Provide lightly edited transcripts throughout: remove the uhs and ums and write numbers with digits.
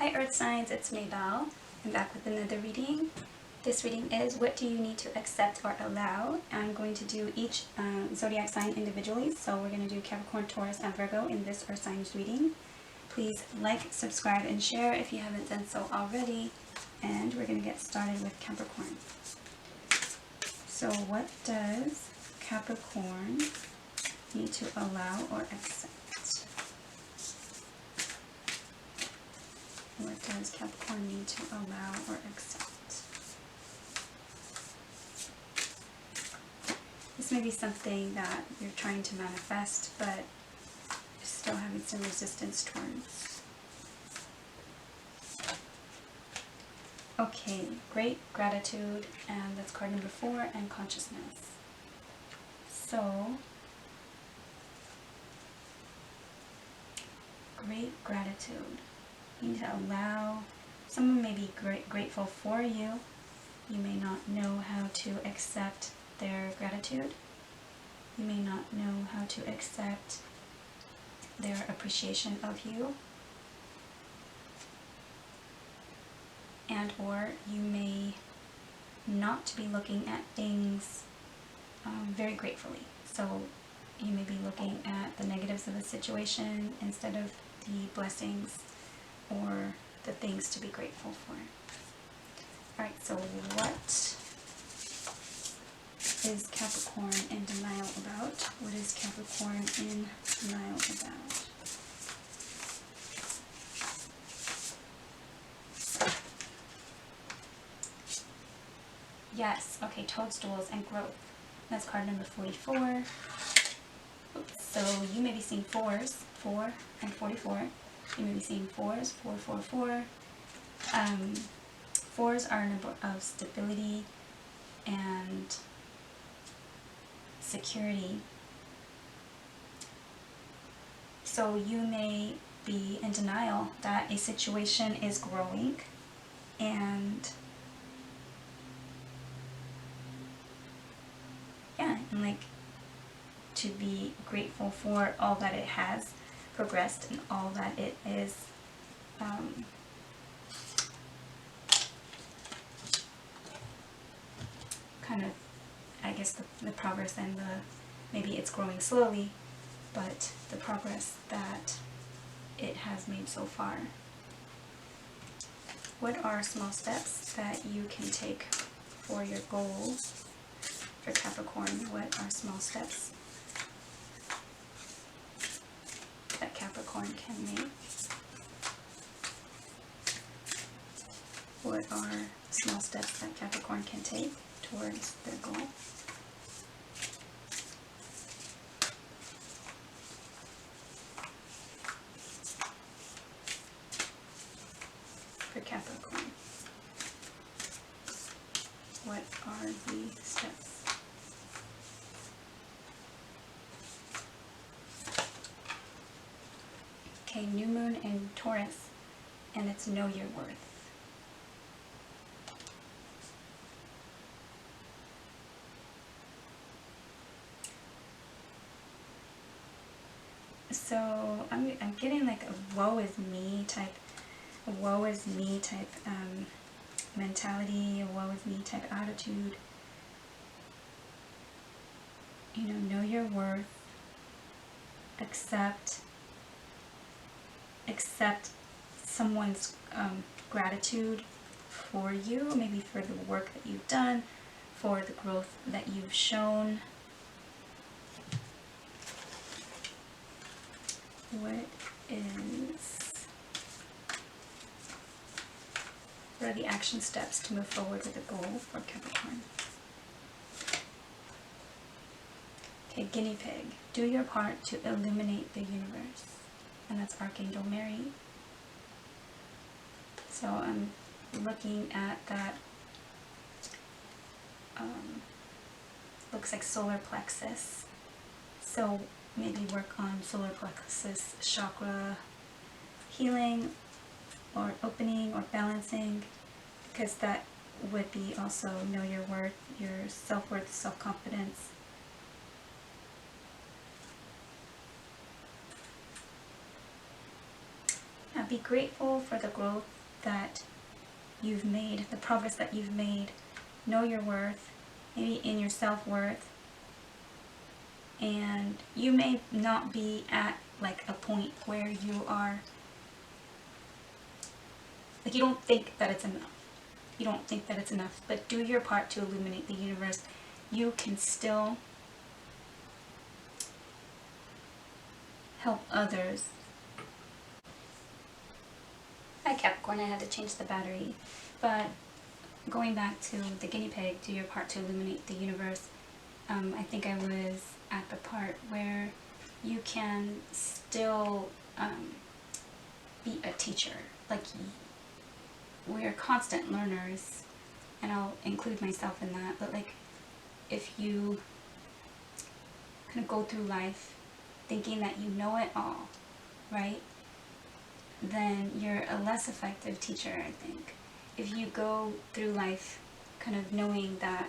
Hi Earth Signs, it's Maybelle. I'm back with another reading. This reading is what do you need to accept or allow. I'm going to do each zodiac sign individually. So we're going to do Capricorn, Taurus, and Virgo in this Earth Signs reading. Please like, subscribe, and share if you haven't done so already. And we're going to get started with Capricorn. So what does Capricorn need to allow or accept? What does Capricorn need to allow or accept? This may be something that you're trying to manifest, but you're still having some resistance towards. Okay, great gratitude, and that's card number 4, and consciousness. So, great gratitude. You need to allow, someone may be grateful for you. You may not know how to accept their gratitude. You may not know how to accept their appreciation of you. And or you may not be looking at things very gratefully. So you may be looking at the negatives of the situation instead of the blessings or the things to be grateful for. Alright, so what is Capricorn in denial about? What is Capricorn in denial about? Yes, okay, toadstools and growth. That's card number 44. Oops. So you may be seeing 4s, 4 and 44. You may be seeing 4s, 4, 4, 4. 4s are a number of stability and security. So you may be in denial that a situation is growing and like to be grateful for all that it has progressed and all that it is kind of, I guess, the progress and maybe it's growing slowly, but the progress that it has made so far. What are small steps that you can take for your goals for Capricorn? What are small steps that Capricorn can make? What are small steps that Capricorn can take towards their goal? For Capricorn, what are the steps? Okay, new moon in Taurus, and it's know your worth. So I'm getting like a woe is me type mentality, a woe is me type attitude. You know your worth. Accept someone's gratitude for you, maybe for the work that you've done, for the growth that you've shown. What are the action steps to move forward with a goal for Capricorn? Okay, guinea pig. Do your part to illuminate the universe. And that's Archangel Mary. So I'm looking at that. Looks like solar plexus. So maybe work on solar plexus chakra healing or opening or balancing, because that would be also know your worth, your self-worth, self-confidence. be grateful for the growth that you've made, the progress that you've made. Know your worth, maybe in your self-worth. And you may not be at like a point where you are, like, you don't think that it's enough. You don't think that it's enough, but do your part to illuminate the universe. You can still help others. Hi Capricorn, I had to change the battery, but going back to the guinea pig, do your part to illuminate the universe. I think I was at the part where you can still be a teacher. Like, we're constant learners, and I'll include myself in that, but like, if you kind of go through life thinking that you know it all, right, then you're a less effective teacher, I think. If you go through life kind of knowing that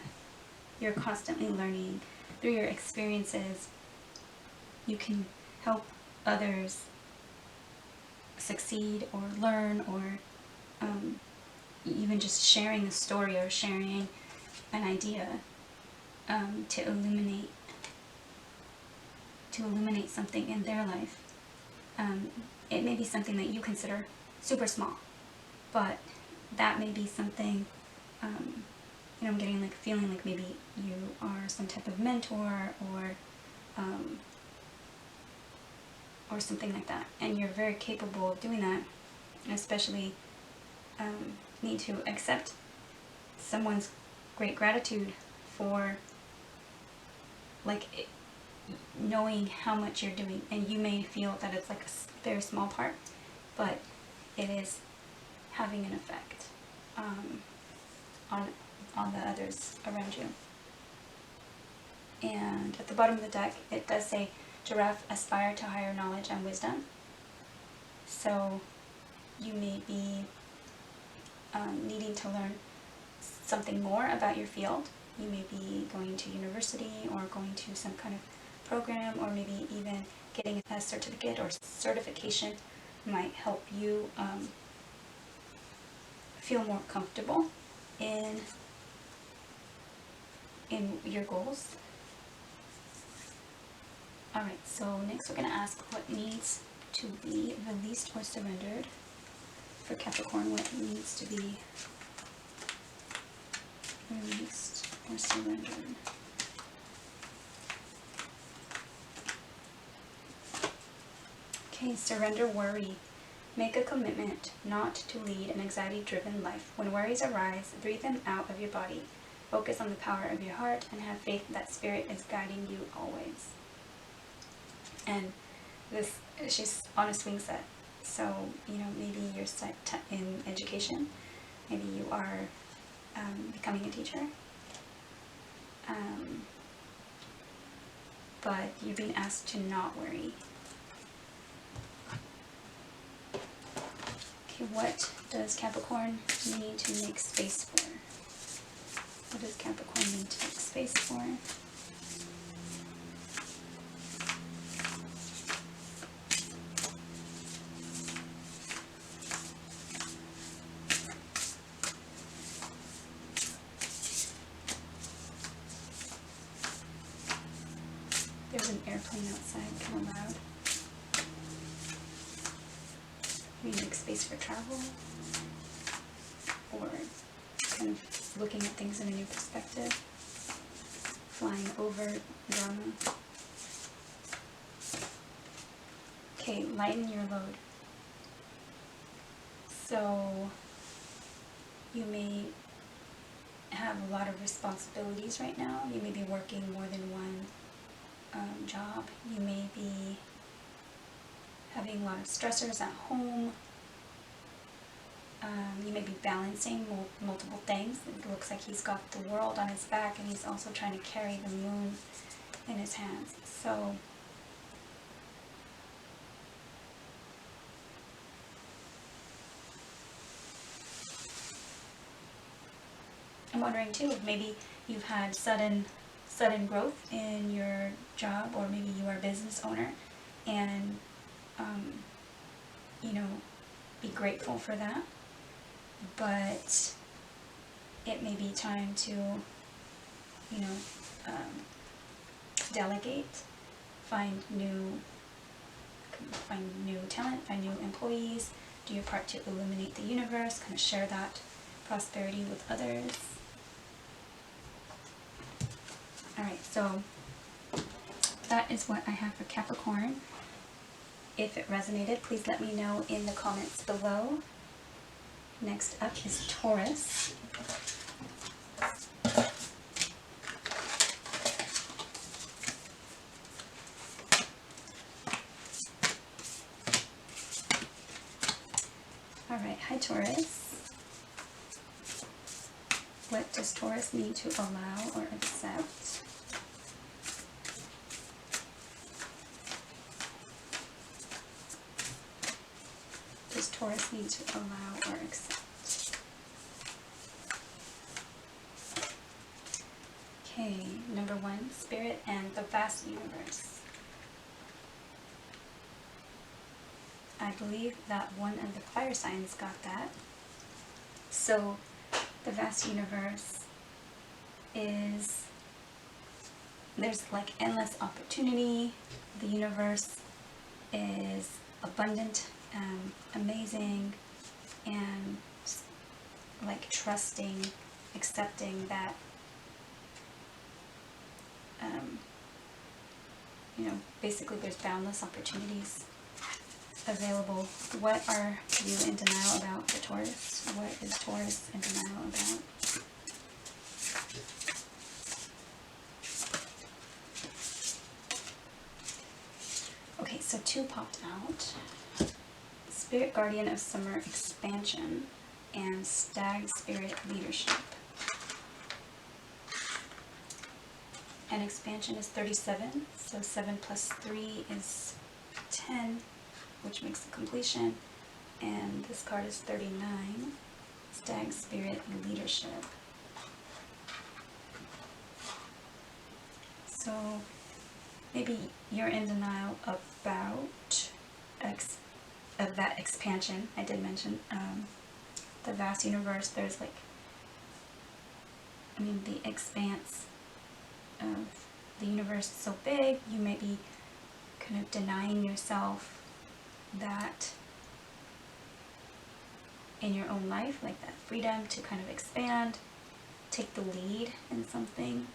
you're constantly learning through your experiences, you can help others succeed or learn, or even just sharing a story or sharing an idea to illuminate something in their life. It may be something that you consider super small, but that may be something, I'm getting like feeling like maybe you are some type of mentor or something like that, and you're very capable of doing that, and especially need to accept someone's great gratitude for like knowing how much you're doing, and you may feel that it's like a very small part, but it is having an effect on the others around you. And at the bottom of the deck, it does say, giraffe, aspire to higher knowledge and wisdom. So you may be needing to learn something more about your field. You may be going to university or going to some kind of program, or maybe even getting a certificate or certification might help you feel more comfortable in your goals. Alright, so next we're going to ask what needs to be released or surrendered. For Capricorn, what needs to be released or surrendered. Okay, surrender worry. Make a commitment not to lead an anxiety-driven life. When worries arise, breathe them out of your body. Focus on the power of your heart and have faith that Spirit is guiding you always. And this, she's on a swing set. So, maybe you're set in education. Maybe you are becoming a teacher. But you're being asked to not worry. Okay, what does Capricorn need to make space for? What does Capricorn need to make space for? There's an airplane outside, kind of loud. You make space for travel, or kind of looking at things in a new perspective, flying over drama. Okay, lighten your load. So you may have a lot of responsibilities right now. You may be working more than one job. You may be having a lot of stressors at home. You may be balancing multiple things. It looks like he's got the world on his back, and he's also trying to carry the moon in his hands. So I'm wondering too, if maybe you've had sudden growth in your job, or maybe you are a business owner, and be grateful for that, but it may be time to, you know, delegate, find new talent, find new employees, do your part to illuminate the universe, kind of share that prosperity with others. Alright, so that is what I have for Capricorn. If it resonated, please let me know in the comments below. Next up is Taurus. Alright, hi Taurus. What does Taurus need to allow or accept? Does Taurus need to allow or accept? Okay, number 1, Spirit and the vast universe. I believe that one of the fire signs got that. So the vast universe is, there's like endless opportunity. The universe is abundant, amazing, and like trusting, accepting that, you know, basically there's boundless opportunities available. What are you in denial about for Taurus? What is Taurus in denial about? Okay, so 2 popped out. Spirit Guardian of Summer Expansion and Stag Spirit Leadership. And expansion is 37, so 7 plus 3 is 10, which makes the completion. And this card is 39, Stag Spirit Leadership. So maybe you're in denial about that expansion. I did mention the vast universe. There's like, I mean, the expanse of the universe is so big, you may be kind of denying yourself that in your own life, like that freedom to kind of expand, take the lead in something,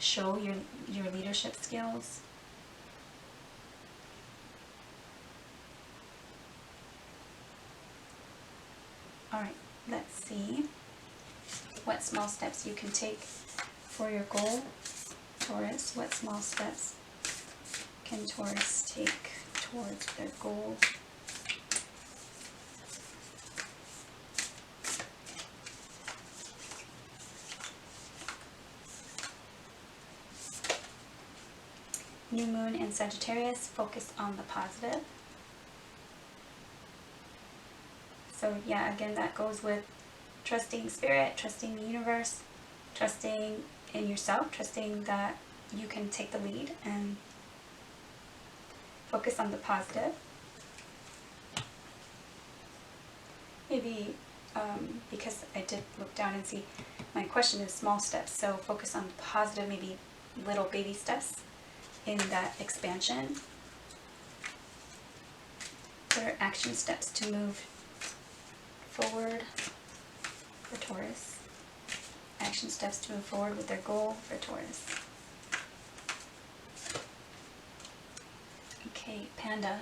show your leadership skills. Alright, let's see what small steps you can take for your goal, Taurus. What small steps can Taurus take towards their goal? New Moon in Sagittarius, focus on the positive. So yeah, again, that goes with trusting Spirit, trusting the universe, trusting in yourself, trusting that you can take the lead and focus on the positive. Maybe because I did look down and see my question is small steps, so focus on the positive, maybe little baby steps in that expansion. What are action steps to move forward for Taurus? Action steps to move forward with their goal for Taurus. Okay, Panda.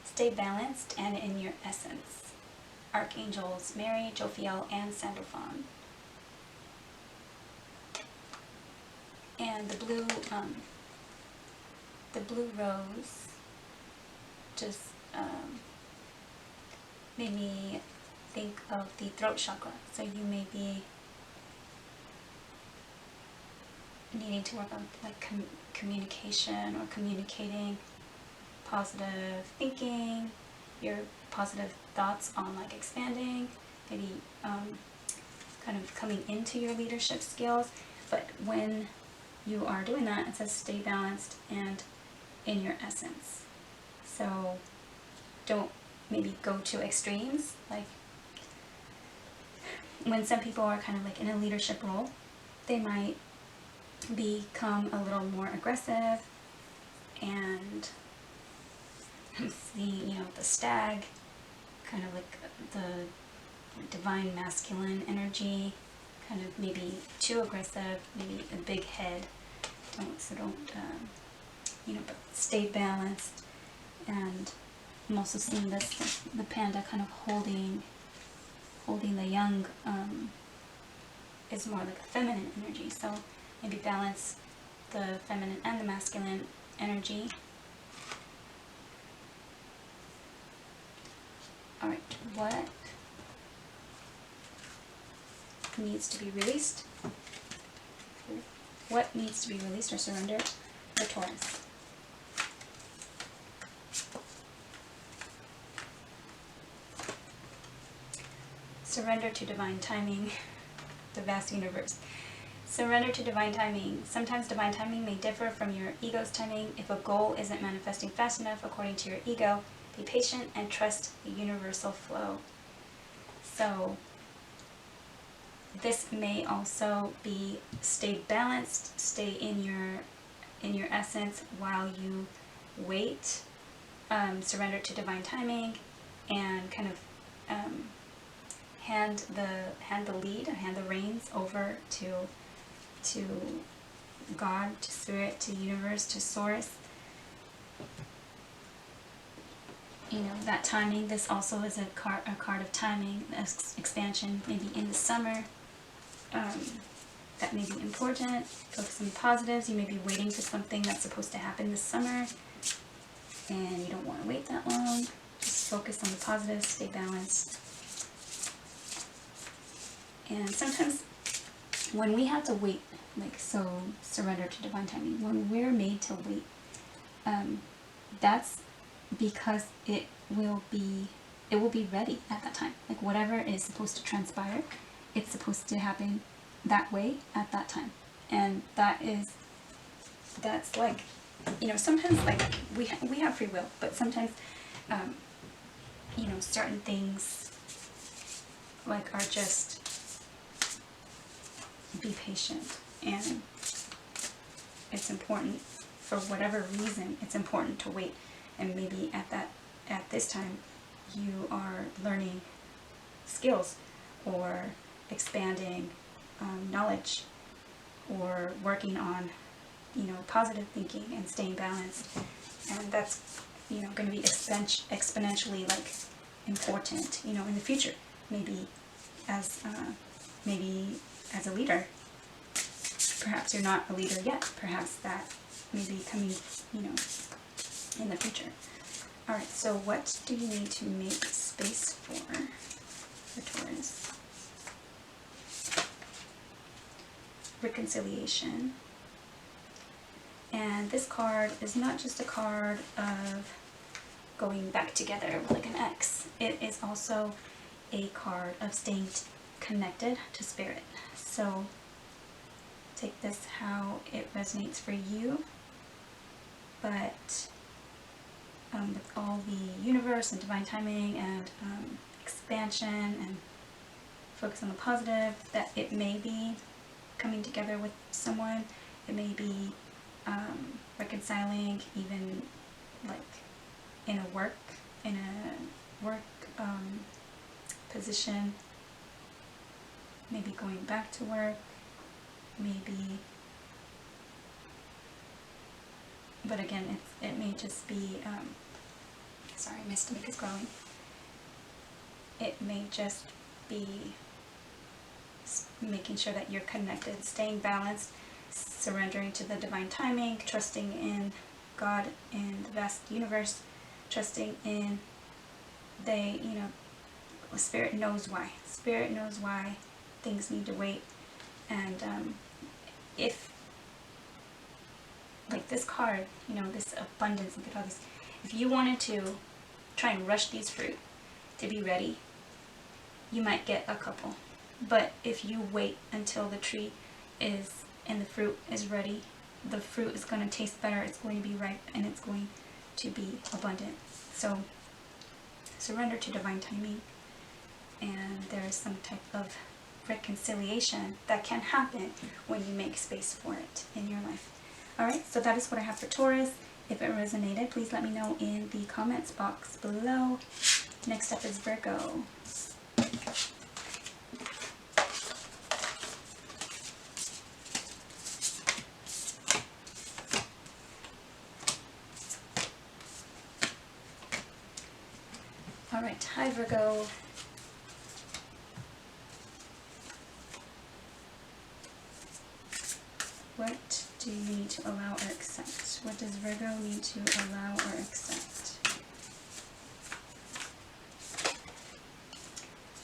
Stay balanced and in your essence. Archangels Mary, Jophiel, and Sandalphon. And the blue rose just made me think of the throat chakra. So you may be needing to work on like communication or communicating positive thinking, your positive thoughts on like expanding, maybe kind of coming into your leadership skills. But when you are doing that, it says stay balanced and in your essence. So don't maybe go to extremes. Like when some people are kind of like in a leadership role, they might become a little more aggressive and see, you know, the stag, kind of like the divine masculine energy, kind of maybe too aggressive, maybe a big head. Don't you know, but stay balanced. And I'm also seeing this, the panda kind of holding the young, is more like a feminine energy. So maybe balance the feminine and the masculine energy. Alright, what needs to be released? What needs to be released or surrendered for Taurus? Surrender to divine timing, the vast universe. Surrender to divine timing. Sometimes divine timing may differ from your ego's timing. If a goal isn't manifesting fast enough according to your ego, be patient and trust the universal flow. So this may also be stay balanced, stay in your essence while you wait, surrender to divine timing, and kind of hand the lead, hand the reins over to God, to Spirit, to Universe, to Source. You know, that timing, this also is a card of timing, expansion, maybe in the summer. That may be important. Focus on the positives. You may be waiting for something that's supposed to happen this summer, and you don't want to wait that long. Just focus on the positives, stay balanced. And sometimes when we have to wait, like, so surrender to divine timing, when we're made to wait, that's because it will be ready at that time. Like whatever is supposed to transpire, it's supposed to happen that way at that time. And that's like, you know, sometimes like we have free will, but sometimes you know, certain things like are just, be patient. And it's important, for whatever reason, it's important to wait. And maybe at this time you are learning skills or expanding knowledge or working on, you know, positive thinking and staying balanced. And that's, you know, going to be exponentially like important, you know, in the future. Maybe as a leader. Perhaps you're not a leader yet. Perhaps that may be coming, you know, in the future. Alright, so what do you need to make space for Taurus? Reconciliation. And this card is not just a card of going back together with like an ex. It is also a card of staying connected to Spirit. So take this how it resonates for you, but with all the universe and divine timing and expansion and focus on the positive, that it may be coming together with someone, it may be reconciling, even like in a work position, maybe going back to work, maybe, but again, it may just be, sorry, my stomach is growling. It may just be making sure that you're connected, staying balanced, surrendering to the divine timing, trusting in God and the vast universe, trusting in you know, Spirit knows why. Spirit knows why things need to wait. And if, like this card, you know, this abundance, look at all this, if you wanted to try and rush these fruit to be ready, you might get a couple. But if you wait until the tree is, and the fruit is ready, the fruit is going to taste better, it's going to be ripe, and it's going to be abundant. So surrender to divine timing, and there is some type of reconciliation that can happen when you make space for it in your life. Alright, so that is what I have for Taurus. If it resonated, please let me know in the comments box below. Next up is Virgo. Alright, hi Virgo. What do you need to allow or accept? What does Virgo need to allow or accept?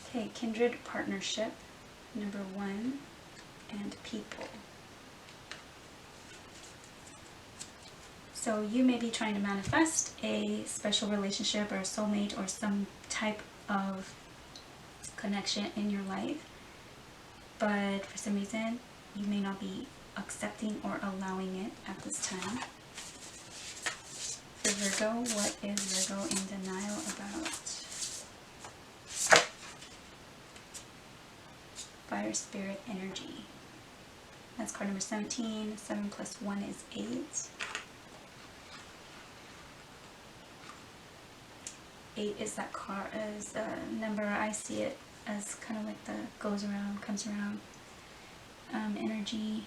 Okay, kindred partnership, number 1, and people. So you may be trying to manifest a special relationship or a soulmate or some type of connection in your life, but for some reason you may not be accepting or allowing it at this time. For Virgo, what is Virgo in denial about? Fire spirit energy. That's card number 17. 7 plus 1 is 8. 8 is that card, is a number. I see it as kind of like the goes around, comes around energy.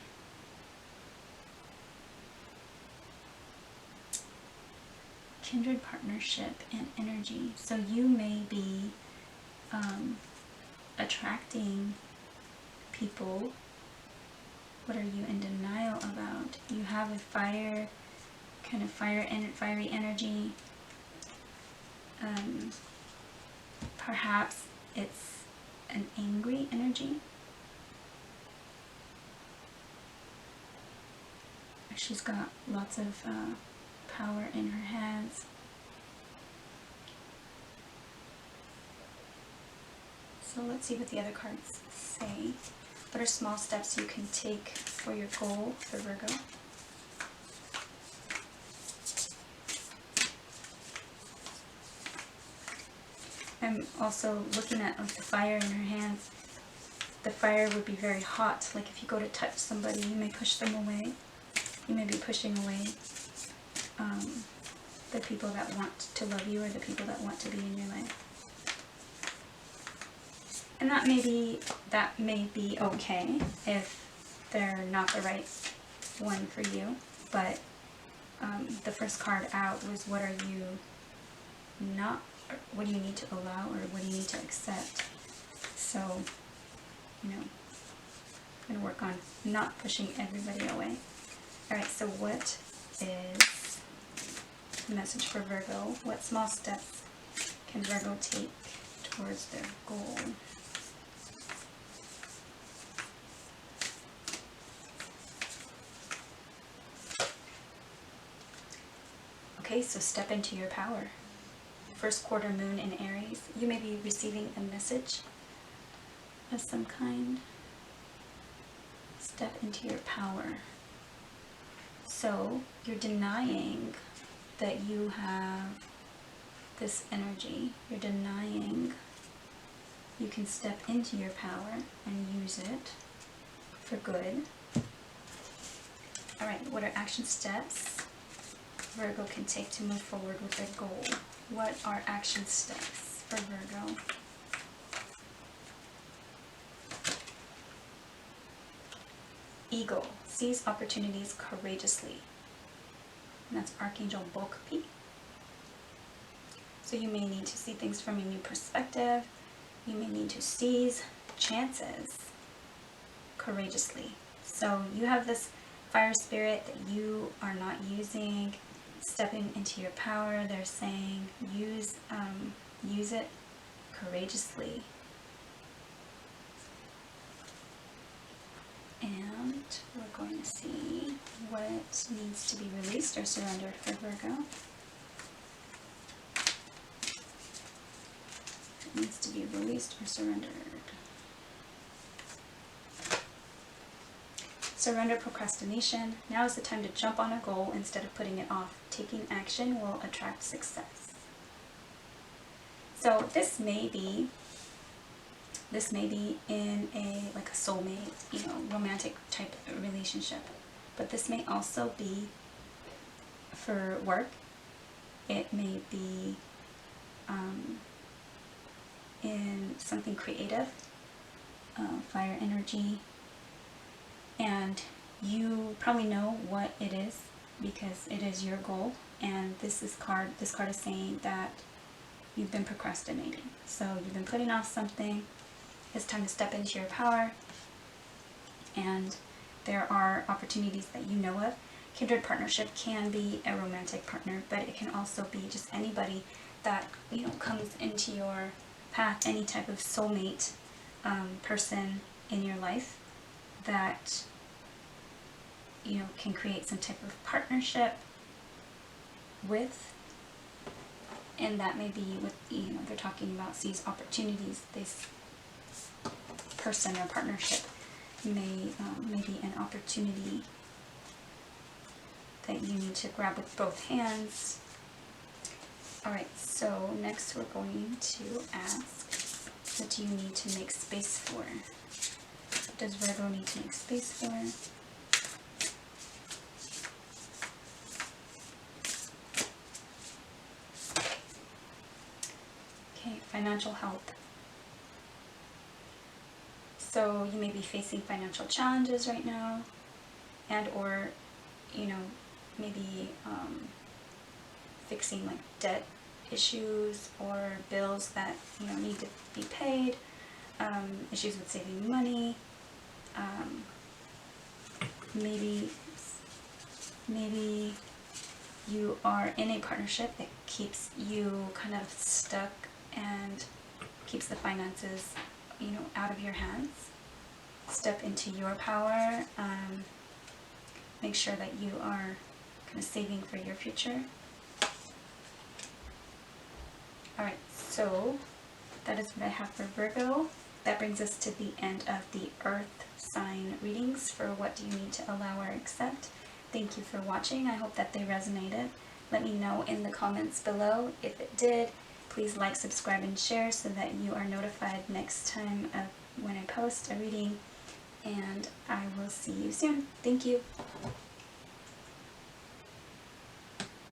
Kindred partnership and energy. So you may be attracting people. What are you in denial about? You have a fire, kind of fiery energy. Perhaps it's an angry energy. She's got lots of power in her hands. So let's see what the other cards say. What are small steps you can take for your goal for Virgo? I'm also looking at like the fire in her hands. The fire would be very hot. Like if you go to touch somebody, you may push them away. You may be pushing away the people that want to love you or the people that want to be in your life. And that may be okay if they're not the right one for you. But the first card out was what do you need to allow or what do you need to accept? So, you know, I'm going to work on not pushing everybody away. Alright, so what is the message for Virgo? What small steps can Virgo take towards their goal? Okay, so step into your power. First quarter moon in Aries. You may be receiving a message of some kind. Step into your power. So you're denying that you have this energy. You're denying you can step into your power and use it for good. Alright, what are action steps Virgo can take to move forward with their goal? What are action steps for Virgo? Eagle. Seize opportunities courageously. And that's Archangel Bulkapi. So you may need to see things from a new perspective. You may need to seize chances courageously. So you have this fire spirit that you are not using. Stepping into your power, they're saying use it courageously. And we're going to see what needs to be released or surrendered for Virgo. It needs to be released or surrendered. Surrender procrastination. Now is the time to jump on a goal instead of putting it off. Taking action will attract success. So this may be in like a soulmate, you know, romantic type relationship, but this may also be for work. It may be in something creative, fire energy, and you probably know what it is because it is your goal. And this card is saying that you've been procrastinating. So you've been putting off something. It's time to step into your power. And there are opportunities that you know of. Kindred partnership can be a romantic partner, but it can also be just anybody that, you know, comes into your path, any type of soulmate person in your life that, you know, can create some type of partnership with. And that may be with, you know, they're talking about seize opportunities. This person or partnership may be an opportunity that you need to grab with both hands. Alright, so next we're going to ask, what do you need to make space for? What does Virgo need to make space for? Okay, financial health. So you may be facing financial challenges right now, and or, you know, maybe fixing like debt issues or bills that, you know, need to be paid, issues with saving money, maybe you are in a partnership that keeps you kind of stuck and keeps the finances, you know, out of your hands. Step into your power. Make sure that you are kind of saving for your future. Alright, so that is what I have for Virgo. That brings us to the end of the Earth sign readings for what do you need to allow or accept. Thank you for watching. I hope that they resonated. Let me know in the comments below if it did. Please like, subscribe, and share so that you are notified next time when I post a reading. And I will see you soon. Thank you.